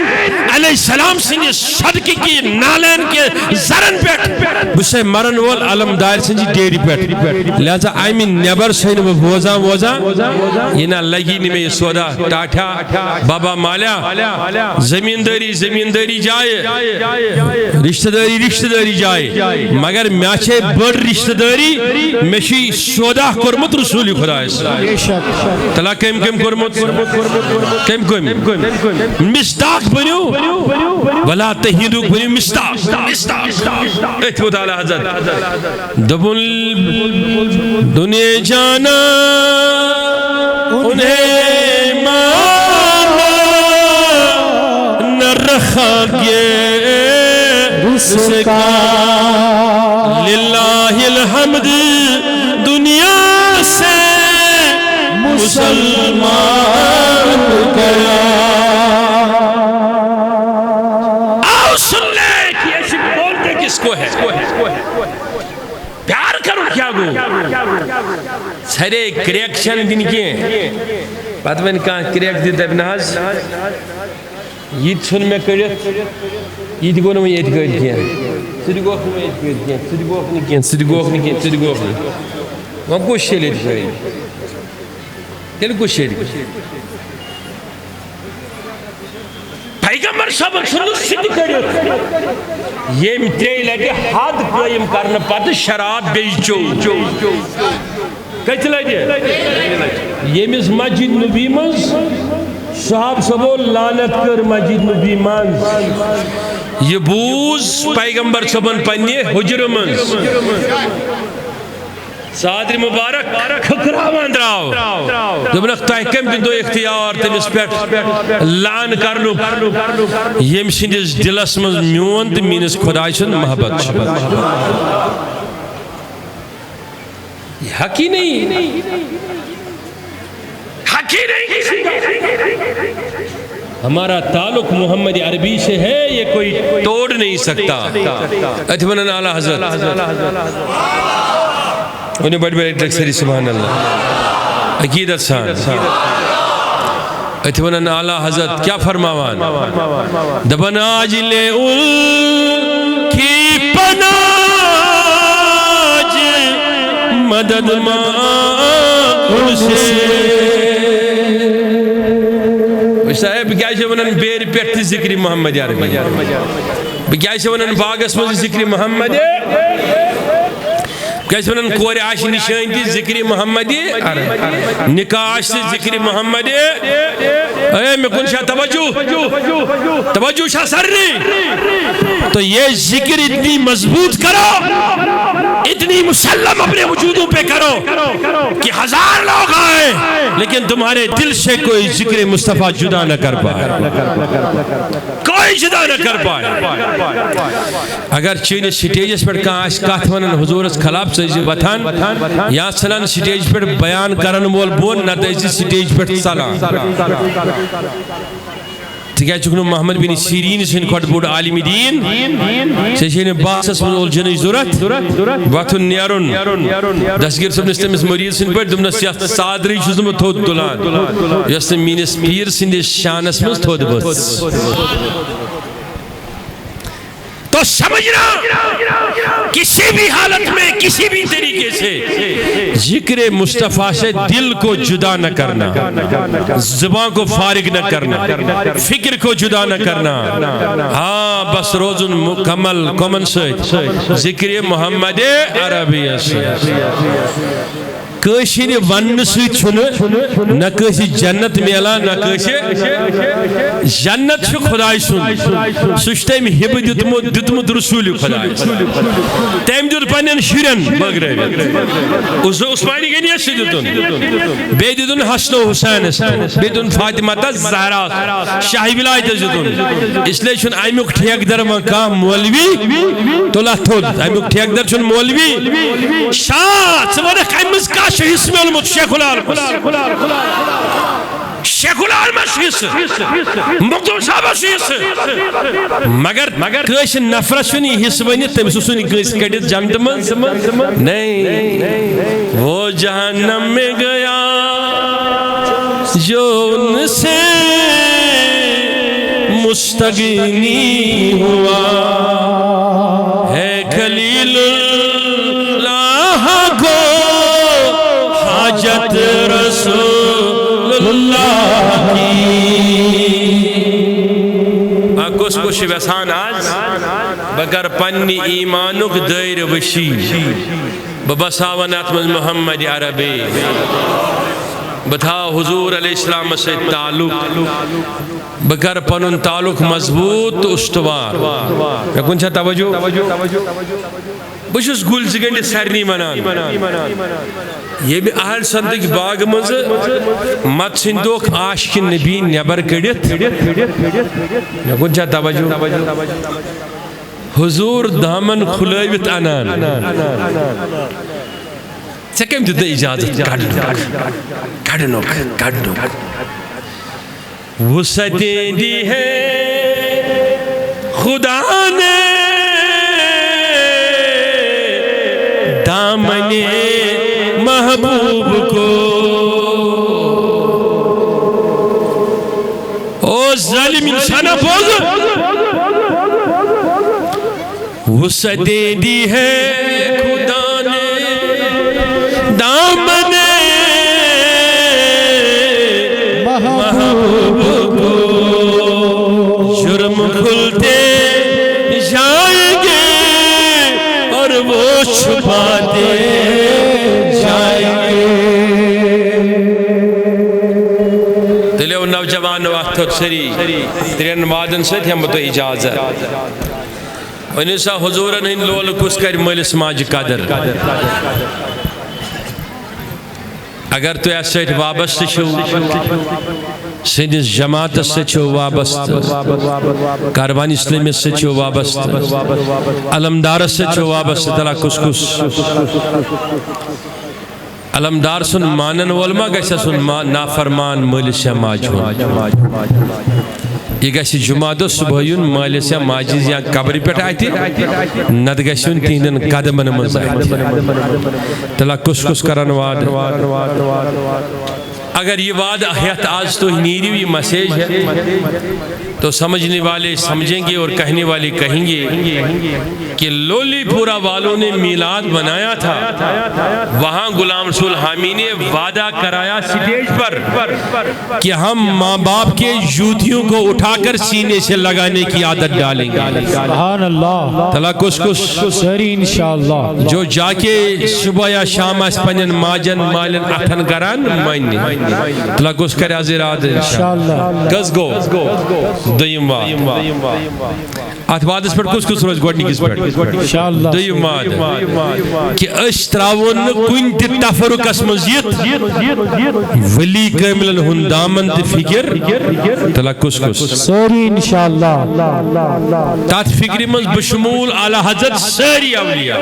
علیہ السلام سنجی صدقی کی نالین کے زرن پیٹ بشے مرن وول علمدار سنجی ڈیری پیٹ لہذا آئمین نیبر سین وہ ووزاں یہ نہ لگی نہیں میں یہ سودا ٹاٹھا بابا مالا زمینداری جائے رشتہ داری جائے مگر میاچے بڑ رشتہ داری میشی سودا کرمت رسولی خدا ہے تلا کم کرمت کم مصداق بنیو ولا تہیدو بنیو مصداق اتبو تعالی حضرت دبن دنیا جانا انہیں مانا نہ رکھا غیر سے کام للہ الحمد دنیا سے مسلمان کیا آؤ سن لے کہ ایسی بولتے کس کو ہے پیار کرو کیا گو سرے کریکشن دن کیے بات میں نے کہا کریک دی دب ناز یہ چھن میں کڑت یہ گو نا یہ کڑ کی ثہ گوکھ نا یہ کڑ کی ثہ گوکھ نا کی ثہ گوکھ نا کی ثہ گوکھ نا وہ کس شیل یہ کڑ تیل کس شیل پیغمبر صاحب سن سد کڑت یم ترے لٹہ حد قائم کرنے پتہ شراب بیچو کت لٹہ یمس مسجد نبی من صاحب صبو لعنت کر مسجد نبی من یہ بوز پیغمبر صاحبن پنہ حجر من صادر مبارک کھکراوان دراو دبنک تہ کم دو اختیار تمس پہ لعن کرنو یم سندس دلس من میون تو میس خدا سن محبت حقی نہیں ہمارا تعلق محمد عربی سے ہے یہ کوئی توڑ نہیں سکتا اتمنى اعلی حضرت انہیں بڑی بڑی ٹرکسری سبحان اللہ عقیدت سان اتمنى اعلی حضرت کیا فرماوان دبن آج لے ان کی پناج مدد مانگ سے صاحب کیا ونان بیر پہ ذکر محمد عربی کیا ونان باغس مز ذکر محمد کیا ونان کور آش نشان تہ ذکر محمد نکاح آش ذکر محمد اے میں کن شاہ توجہ شاہ سرنی تو یہ ذکر اتنی مضبوط کرو اتنی مسلم اپنے وجودوں پہ کرو کہ 1000 لوگ آئے لیکن تمہارے دل سے کوئی ذکر مصطفیٰ جدا نہ کر پائے کوئی جدا نہ کر پائے اگر چین سٹیجس پر کہاں کات ونن حضورس خلاف سے وطن یا سنن سٹیج پر بیان کرن مول بون نہ تیزی سٹیج پر سلام تکیہ چکنو محمد بن سیرین سن کھوٹ بوڑ عالم دین سیشین باسس من اول جنوی زورت وقتن نیارن دستگیر سب نستمس مرید سن پر دمنا سیاست صادری شزم تھود دلان یستم مینس پیر سن دے شانس مز تھود بس تو سمجھنا کسی بھی حالت میں کسی بھی طریقے سے ذکر مصطفیٰ سے دل کو جدا نہ کرنا زبان کو فارغ نہ کرنا فکر کو جدا نہ کرنا ہاں بس روزن مکمل کمن سید ذکر محمد عربی کشن ون سن نہ کسی جنت میلا نہ کسی جنت خدای سن سہ تم ہب دتمت رسول خدای تم دیت پنن شرین بغرت عثمانی غنیس سے دتن بی دتن حسن و حسینس بی دتن فاطمہ زہرا شاہی ولایت دتن اس لیے چھ امیک ٹھیک در من کھانا مولوی تلا تھود امیک ٹھیک در چھ مولوی شاہ ثہ ونکھ امس کا حصہ میں علمت شیخ العالم حصہ مقدم صاحب حصہ مگر کس نفرس چھ یہ حصہ ونت تمس سن کس کڑت جنت من نہیں وہ جہنم میں گیا جو ان سے مستغنی ہوا ہے خلیل اللہ کو حاجت رسول اللہ کی کس کش ویسان آج بگر پنی ایمانک دیر وشی ببساونات من محمد عربی بتا حضور علیہ السلام سے تعلق بکر پنن تعلق مضبوط استوار کن چھا توجہ بشس گل زگنڈ سرنی منان یہ بھی اہل صندق باغ مز مت سندوک عاشق نبی نبر کڑت کن چھا توجہ حضور دامن خلائیوت انان سکم دیتا اجازت کڑنوک وسعتیں دی ہے خدا نے دامن محبوب کو او ظالم انسان ونہ پوز وسعتیں دی ہے خدا نے دامن محبوب کو جرم کھلتے جائیں گے اور وہ چھپاتے جائیں گے دلیو نوجوان وقت سری ترین وادن سے ہم تو اجازت ونسا حضورن ہن لول کس کر ملس ماج قدر اگر تو ایسے وابست چھو سندس جماعت سے چھو وابست کاروان اسلامی سے چھو وابست علمدار سے چھو وابست تلا کس علمدار سن مانن والما گیسا سن نافرمان ملس ماج ہو یہ گیسی جمعہ دو صبح یون مالس یا ماجیز یا قبری پیٹ آئی تھی ند گیسیون تیندن قدمن مز آئی تھی تلا کس کرن واد اگر یہ وعد احیات آج تو نیری ہوئی مسیج ہے تو سمجھنے والے سمجھیں گے اور کہنے والے کہیں گے کہ لولی پورا والوں نے میلاد بنایا تھا وہاں غلام رسول حامی نے وعدہ کرایا سٹیج پر کہ ہم ماں باپ کے جوتیوں کو اٹھا کر سینے سے لگانے کی عادت ڈالیں گے سبحان اللہ تلا کس سری انشاءاللہ جو جا کے صبح یا شام اس پنن ماجن مالن اٹھن کران مانی تلا کس کر ازیراد انشاءاللہ کس گو دویم واد ات وادس پر کس روز گوڑنی کس پر انشاءاللہ دویم واد کہ اشتراون کن تی تفرق اس مزید ولی کاملن ہندامن تی فکر تلا کس سوری انشاءاللہ تات فکری مز بشمول اعلی حضرت ساری اولیاء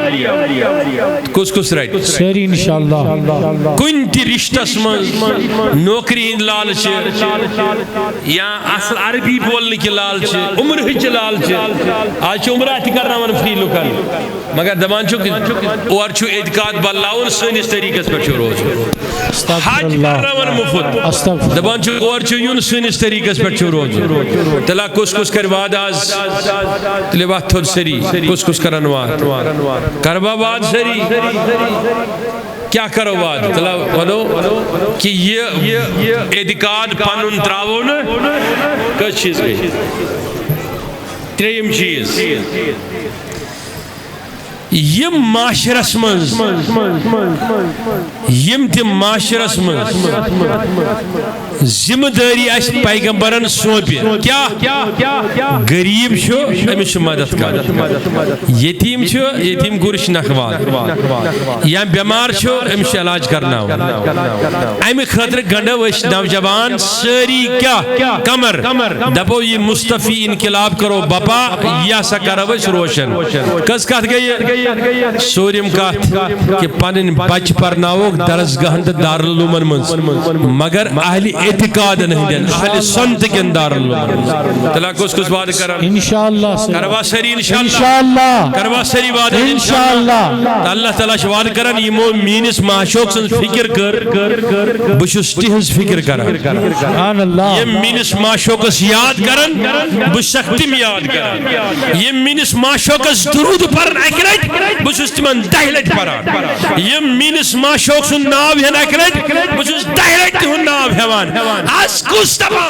کس رائٹ سوری انشاءاللہ کن تی رشتہ مز نوکری ہند لالچ یا اصل عربی بولنے کی لالچ عمر ہچ لالچ آج عمرہ تی کرنا من فری لکن مگر دمان چکے اور چھو اعتقاد بلاؤن سنس طریقس پر چھو روز حج کرنا من مفت دمان چھو اور چھو یون سنس طریقس پر چھو روز تلا کس کر واد آز تلی وقت تھوڑ سری کس کرن واد کربا واد سری کیا کرو واد تلا ونو کہ یہ اعتقاد پانون تراؤ نا کس چیز گئی تریم چیز یم معاشرس منز یم تم معاشرس منز ذمہ داری اس پیغمبرن سونپی کیا غریب چھو امس مدد کر یتیم چھو یتیم گورش نخواد یا بیمار چھو امس علاج کرنا ام خاطر گنڈو اس نوجوان ساری کیا کمر دپو یہ مصطفی انقلاب کرو بپا یا سا کرو اس روشن کس کات گئی سوریم کات کہ پانن بچ پرناوک درسگاہن دارالعلومن منز مگر اہل اعتقاد نہیں دین اہل سنت کن دارالعلومن تلا کس بات کرم انشاءاللہ کروا سری انشاءاللہ کروا سری وعد انشاءاللہ اللہ تعالیٰ وعد کرن یمو مینس معشوق سن فکر کر بشس تہنز فکر کرن سبحان اللہ یم مینس معشوقس یاد کرن بشک تم یاد کرن یم مینس معشوقس درود پرن اکرت بشس تمن دہلت پران یم مینس معشوق سن ناو ہن اکرت بشس دہلت تہن ناو ہیوان اس کس دبا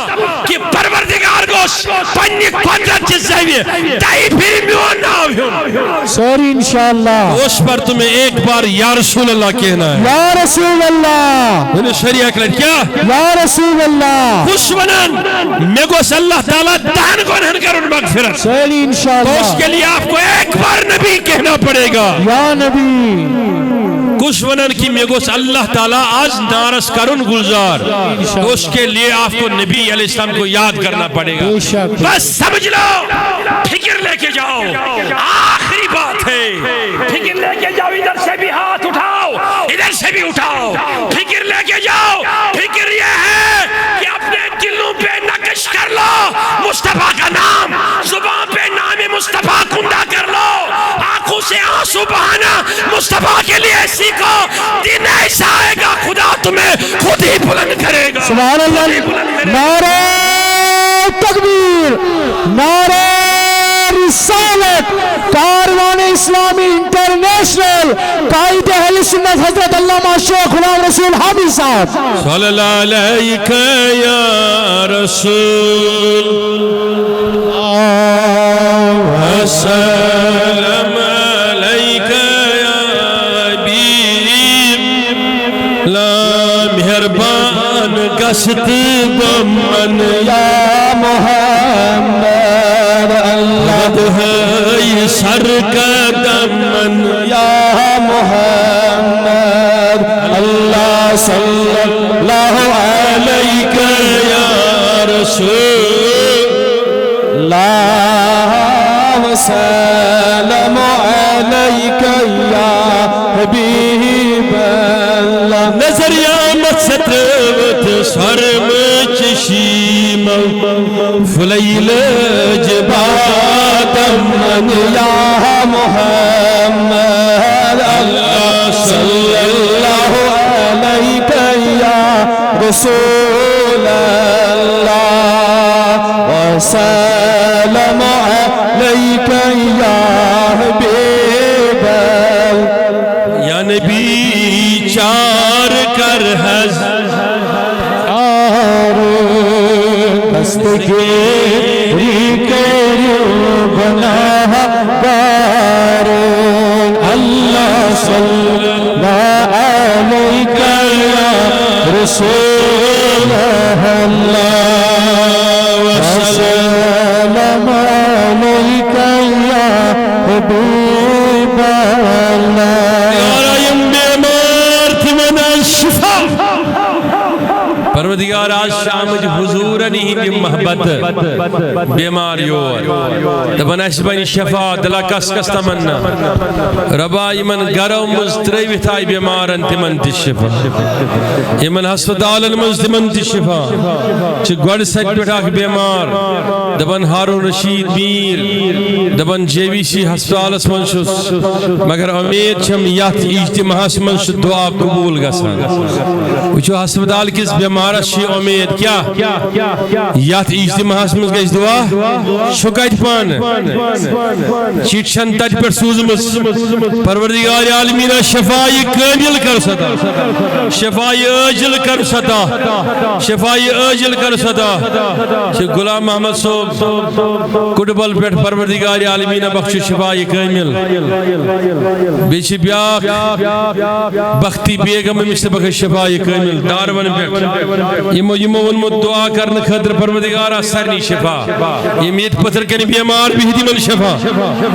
کہ پروردگار گوش پنی قدرت چیز زیوی دائی پھر میون ناو ہن سوری انشاءاللہ اس پر تمہیں ایک بار یا رسول اللہ کہنا ہے یا رسول اللہ انہیں شریعہ اکرت کیا یا رسول اللہ خوش ونن میں گوش اللہ تعالیٰ دہن گنہن کرن مغفرت سوری انشاءاللہ تو اس کے لیے آپ کو ایک بار نبی کہنا پڑے گا یا نبی کچھ ونن کی میں گوش اللہ تعالیٰ آج نارس کرن گلزار تو اس کے لیے آپ کو نبی علیہ السلام کو یاد کرنا پڑے گا بس سمجھ لو فکر لے کے جاؤ آخری بات ہے فکر لے کے جاؤ ادھر سے بھی ہاتھ اٹھاؤ ادھر سے بھی اٹھاؤ فکر لے کے جاؤ فکر یہ ہے کہ اپنے دلوں پہ نقش کر لو مصطفیٰ کا نام زبان پہ نام مصطفیٰ کندہ کر لو آنکھوں سے آنسو بہانا مصطفیٰ کے لیے سیکھو دن ایسا آئے گا خدا تمہیں خود ہی بلند کرے گا سبحان اللہ نعرہ تکبیر نعرہ رسالت کاروان اسلامی انٹرنیشنل قائد اہل سنت حضرت علامہ شیخ غلام رسول حامد صاحب صلی اللہ علیہ یا رسول السلام علیکہ یا حبیب لا مہربان گشت بمن یا محمد اللہ ہے سر کا دمن یا محمد اللہ صلی اللہ علیکہ یا رسول اللہ وسلم علیکہ یا حبیب اللہ نظریہ مقصد سرم چشیم فلیل جبادمن یا محمد اللہ صلی اللہ علیکہ یا رسول اللہ وسلم علیکہ یا حبیب اللہ یا نبی چار کر حض دستگیری کریو گناہ گارون اللہ صلی اللہ علیکہ یا رسول اللہ وسلم علیکہ یا حبیب اللہ یارائیم بیمار تھی من شفا پروردگار آج شام حضور نہیں بھی محبت بیمار یور دبن اس بنی شفا دلا کس کس تمنا ربا ایمن گرم مزتری تھائی بیمارن تمن تی شفا ایمن ہسپتالن مز تمن تی شفا چھ گوڑ سٹ پٹھاک بیمار دبن ہارون رشید میر دبن جے وی سی ہسپتالس منشس مگر امید چھم یات اجتماع منش دعا قبول گسان وچو ہسپتال کس بیمار شی امید کیا یات اجتماع من گیس دعا شکایت پان چیٹشن تج پر سوزمس پروردگار عالمین شفائی کامل کر ستا شفائی اجل کر ستا شفائی اجل کر ستا غلام محمد صاحب کٹبل پیٹ پروردگار عالمین بخش شفائی کامل بیچ بیاک بختی بیگم مشت بخش شفائی کامل دارون پیٹ یمو ونمو دعا کرنے خطر پروردگارہ سرنی شفا یمیت پتر کنی بیمار بھی دی من شفا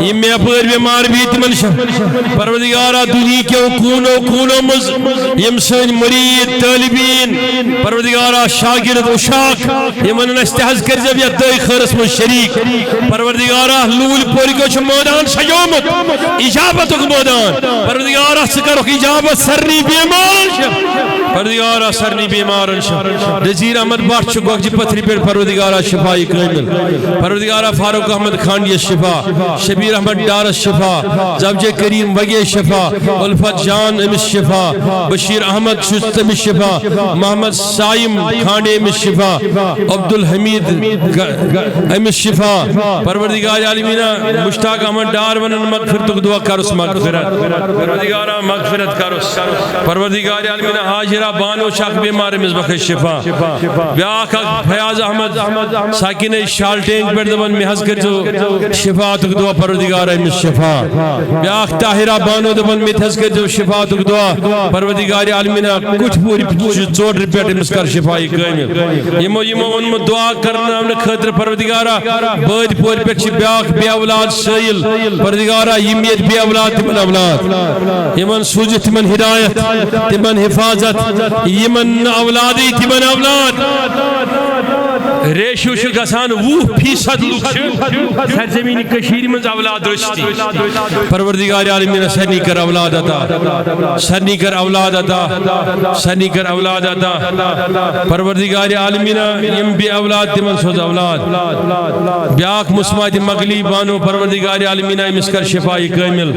یمی اپر بیمار بھی دی من شفا پروردگارہ دنیا کے کونو مز یمسن مرید طالبین پروردگارہ شاگرد اشاق یمن نستحض کر جب یا دائی خرس من شریک پروردگارہ لول پوری کو چھ مودان شیومت اجابت کو مودان پروردگارہ سکرک اجابت سرنی بیمار شفا پروردگارہ سرنی بیمار نذیر احمد باٹ چکوک جی پتھری پر پروردگارہ شفائی کامل پروردگارہ فاروق احمد خانڈی شفا شبیر احمد ڈارس شفا زوجہ کریم وگی شفا الفت جان امس شفا بشیر احمد شست امس شفا محمد سائم خانڈی امس شفا عبدالحمید امس شفا پروردگار عالمینہ مشتاق احمد ڈار ونن مغفرت دعا کرس مغفرت پروردگارہ مغفرت کرس پروردگار عالمینہ حاجرہ بانو شاک بیمار امس بخش شفا بیاک فیاض احمد ساکین شالٹینگ پر دبن محض کر جو شفاعت دعا پروردگار امس شفا بیاک طاہرہ بانو دبن محض کر جو شفاعت دعا پروردگار عالمینہ کچھ پوری چوٹ رپیٹ امس کر شفائی کامل یمو انمو دعا کرنا ہم نے خطر پروردگارہ بید پور پر چھ بیاک بی اولاد سائل پروردگارہ یمیت بی اولاد تمن اولاد یمن سوجت تمن ہدایت تمن حفاظت یمن اولادی تمن اولاد ریشو شو گسان 20% لوگ سرزمین کشیر من اولاد رشتی پروردگار عالمین سرنی کر اولاد عطا سرنی کر اولاد عطا سرنی کر اولاد عطا پروردگار عالمین یم بی اولاد تمن سوز اولاد بیاک مسمات مغلی بانو پروردگار عالمین مسکر شفائی کامل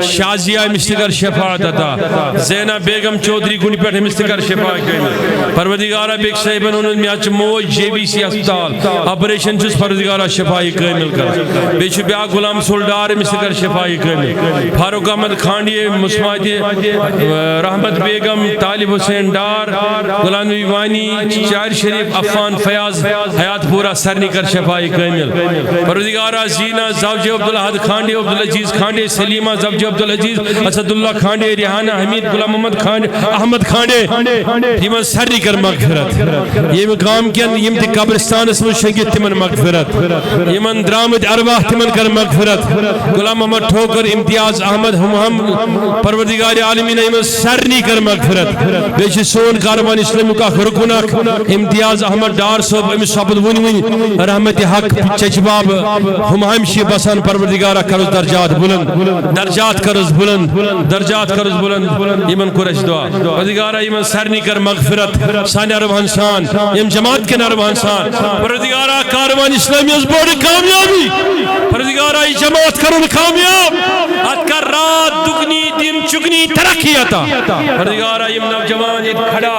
شازیہ مستقر شفاعت عطا زینہ بیگم چودری گنی پیٹھ مستقر شفائی کامل پروردگار بیک صاحبن انہوں نے میاچ موج جے بی سی اسپتال آپریشن چھس پروردگارہ شفائی کامل کر بیچ بیا غلام سولڈار مس کر شفائی کامل فاروق احمد کھانڈی مسمات رحمت بیگم طالب حسین ڈار غلام نبی وانی چار شریف عفان فیاض حیات پورا سرنی کر شفائی کامل پروردگارہ زینہ زوج عبدالحد کھانڈے عبدالعزیز کھانڈے سلیمہ زوج عبدالعزیز اسد اللہ کھانڈے ریحانہ حمید غلام محمد کھانڈے احمد کھانڈے یہ سرنی کر مغفرت یہ کام کین یم تی قبرستان اس میں شنگت تمن مغفرت یمن درامد ارواح تمن کر مغفرت غلام محمد ٹھوکر امتیاز احمد ہم پروردگار عالمین یم سرنی کر مغفرت بیچ سون کاروان اسلامی کا خرکنک امتیاز احمد ڈار صوب ام صابد ونی رحمت حق چچباب ہم ہمشی بسان پروردگارہ کرز درجات بلند درجات کرز بلند درجات کرز بلند یمن قرش دعا پروردگارہ یمن سرنی کر مغفرت سانی عرب ہنسان یم جماعت کے عرب ہنسان پروردگارہ کاروان اسلامی اس بوڑی کامیابی پروردگارہ یہ جماعت کرن کامیاب ات کر رات دگنی دن چگنی ترقی عطا پروردگارہ یم نوجوان یہ کھڑا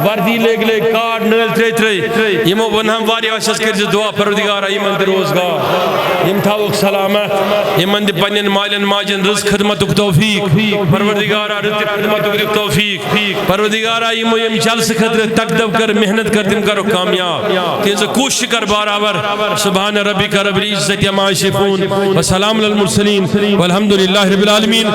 وردی لگ لگ کارڈ نل ترے ترے یمو ونہم واری واسس کر دعا پروردگارہ یمن دی روزگار یم تھاوک سلامت یمن دی پنن مالن ماجن رزق خدمتک توفیق پروردگارہ رزق خدمتک توفیق پروردگارہ یم جلس خطر تقدب کر محنت کر تم کرو کامیاب تیز کوشش کر برابر سبحان ربک رب العزت عما یصفون وسلام علی المرسلین والحمد للہ رب العالمین